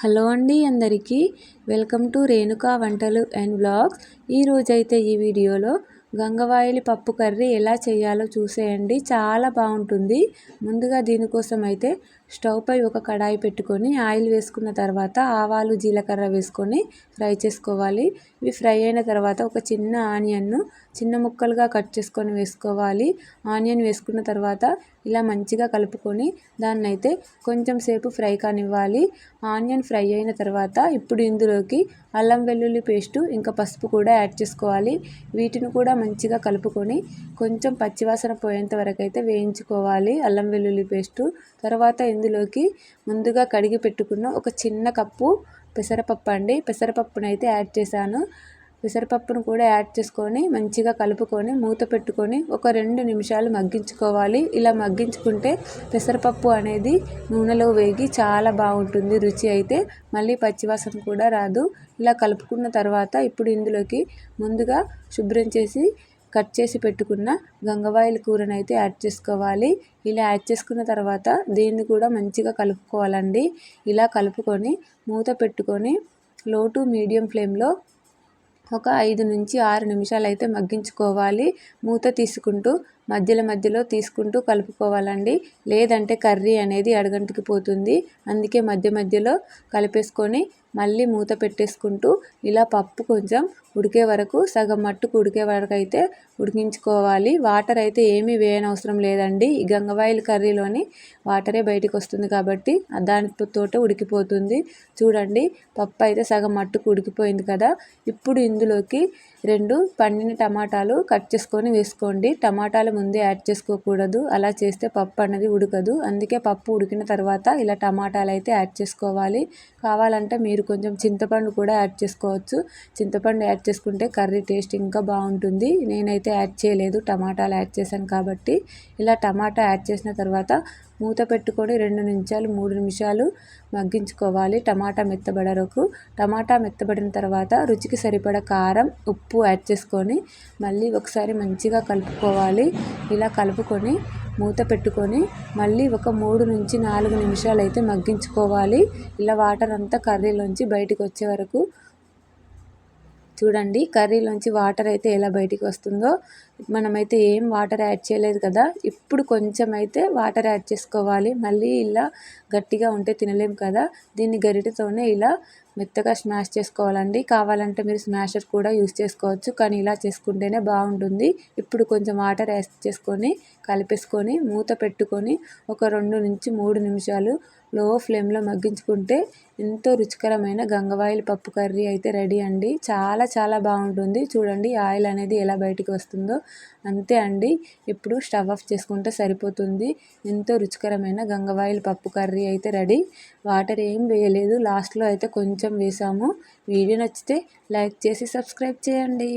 Hello అండి అందరికీ welcome to Renuka వంటలు అండ్ బ్లాగ్స్. ఈరోజైతే ఈ వీడియోలో గంగవాయిలి పప్పు కర్రీ ఎలా చేయాలో చూసేయండి. చాలా బాగుంటుంది. ముందుగా దీనికోసం అయితే స్టవ్ పై ఒక కడాయి పెట్టుకొని ఆయిల్ వేసుకున్న తర్వాత ఆవాలు జీలకర్ర వేసుకొని ఫ్రై చేసుకోవాలి. ఇవి ఫ్రై అయిన తర్వాత ఒక చిన్న ఆనియన్ను చిన్న ముక్కలుగా కట్ చేసుకొని వేసుకోవాలి. ఆనియన్ వేసుకున్న తర్వాత ఇలా మంచిగా కలుపుకొని దాన్ని అయితే కొంచెం సేపు ఫ్రై కానివ్వాలి. ఆనియన్ ఫ్రై అయిన తర్వాత ఇప్పుడు ఇందులోకి అల్లం వెల్లుల్లి పేస్టు ఇంకా పసుపు కూడా యాడ్ చేసుకోవాలి. వీటిని కూడా మంచిగా కలుపుకొని కొంచెం పచ్చివాసన పోయేంత వరకు అయితే వేయించుకోవాలి అల్లం వెల్లుల్లి పేస్టు. తర్వాత ఇందులోకి ముందుగా కడిగి పెట్టుకున్న ఒక చిన్న కప్పు పెసరపప్పు అండి, పెసరపప్పునైతే యాడ్ చేశాను. పెసరపప్పును కూడా యాడ్ చేసుకొని మంచిగా కలుపుకొని మూత పెట్టుకొని ఒక 2 నిమిషాలు మగ్గించుకోవాలి. ఇలా మగ్గించుకుంటే పెసరపప్పు అనేది నూనెలో వేగి చాలా బాగుంటుంది. రుచి అయితే మళ్ళీ పచ్చివాసన కూడా రాదు. ఇలా కలుపుకున్న తర్వాత ఇప్పుడు ఇందులోకి ముందుగా శుభ్రం చేసి కట్ చేసి పెట్టుకున్న గంగవాయిల కూరను అయితే యాడ్ చేసుకోవాలి. ఇలా యాడ్ చేసుకున్న తర్వాత దీన్ని కూడా మంచిగా కలుపుకోవాలండి. ఇలా కలుపుకొని మూత పెట్టుకొని లో టు మీడియం ఫ్లేమ్లో ఒక 5 నుంచి 6 నిమిషాలు అయితే మగ్గించుకోవాలి. మూత తీసుకుంటూ మధ్యలో తీసుకుంటూ కలుపుకోవాలండి. లేదంటే కర్రీ అనేది అడుగంటికి పోతుంది. అందుకే మధ్యలో కలిపేసుకొని మళ్ళీ మూత పెట్టేసుకుంటూ ఇలా పప్పు కొంచెం ఉడికే వరకు సగం మట్టుకు ఉడికే వరకు అయితే ఉడికించుకోవాలి. వాటర్ అయితే ఏమీ వేయనవసరం లేదండి. ఈ గంగవాయిల కర్రీలోని వాటరే బయటకు వస్తుంది కాబట్టి దానితోటే ఉడికిపోతుంది. చూడండి పప్పు అయితే సగం మట్టుకు ఉడికిపోయింది కదా. ఇప్పుడు ఇందులోకి 2 పండిన టమాటాలు కట్ చేసుకొని వేసుకోండి. టమాటాలు ముందే యాడ్ చేసుకోకూడదు, అలా చేస్తే పప్పు అనేది ఉడకదు. అందుకే పప్పు ఉడికిన తర్వాత ఇలా టమాటాలు అయితే యాడ్ చేసుకోవాలి. కావాలంటే మీరు కొంచెం చింతపండు కూడా యాడ్ చేసుకోవచ్చు. చింతపండు యాడ్ చేసుకుంటే కర్రీ టేస్ట్ ఇంకా బాగుంటుంది. నేనైతే యాడ్ చేయలేదు, టమాటాలు యాడ్ చేశాను కాబట్టి. ఇలా టమాటా యాడ్ చేసిన తర్వాత మూత పెట్టుకొని 2 నిమిషాలు 3 నిమిషాలు మగ్గించుకోవాలి టమాటా మెత్తబడే వరకు. టమాటా మెత్తబడిన తర్వాత రుచికి సరిపడ కారం ఉప్పు యాడ్ చేసుకొని మళ్ళీ ఒకసారి మంచిగా కలుపుకోవాలి. ఇలా కలుపుకొని మూత పెట్టుకొని మళ్ళీ ఒక 3 నుంచి 4 నిమిషాలు అయితే మగ్గించుకోవాలి. ఇలా వాటర్ అంతా కర్రీలోంచి బయటికి వచ్చే వరకు. చూడండి కర్రీలోంచి వాటర్ అయితే ఎలా బయటికి వస్తుందో. మనమైతే ఏం వాటర్ యాడ్ చేయలేదు కదా. ఇప్పుడు కొంచెం అయితే వాటర్ యాడ్ చేసుకోవాలి. మళ్ళీ ఇలా గట్టిగా ఉంటే తినలేం కదా. దీన్ని గరిటెతోనే ఇలా మెత్తగా స్మాష్ చేసుకోవాలండి. కావాలంటే మీరు స్మాషర్ కూడా యూస్ చేసుకోవచ్చు, కానీ ఇలా చేసుకుంటేనే బాగుంటుంది. ఇప్పుడు కొంచెం వాటర్ యాడ్ చేసుకొని కలిపేసుకొని మూత పెట్టుకొని ఒక 2 నుంచి 3 నిమిషాలు లో ఫ్లేమ్లో మగ్గించుకుంటే ఎంతో రుచికరమైన గంగవాయిల పప్పు కర్రీ అయితే రెడీ అండి. చాలా బాగుంటుంది. చూడండి ఆయిల్ అనేది ఎలా బయటికి వస్తుందో. అంతే అండి. ఇప్పుడు స్టవ్ ఆఫ్ చేసుకుంటే సరిపోతుంది. ఎంతో రుచికరమైన గంగవాయిల పప్పు కర్రీ అయితే రెడీ. వాటర్ ఏం వేయలేదు, లాస్ట్లో అయితే కొంచెం వేసాము. వీడియో నచ్చితే లైక్ చేసి సబ్స్క్రైబ్ చేయండి.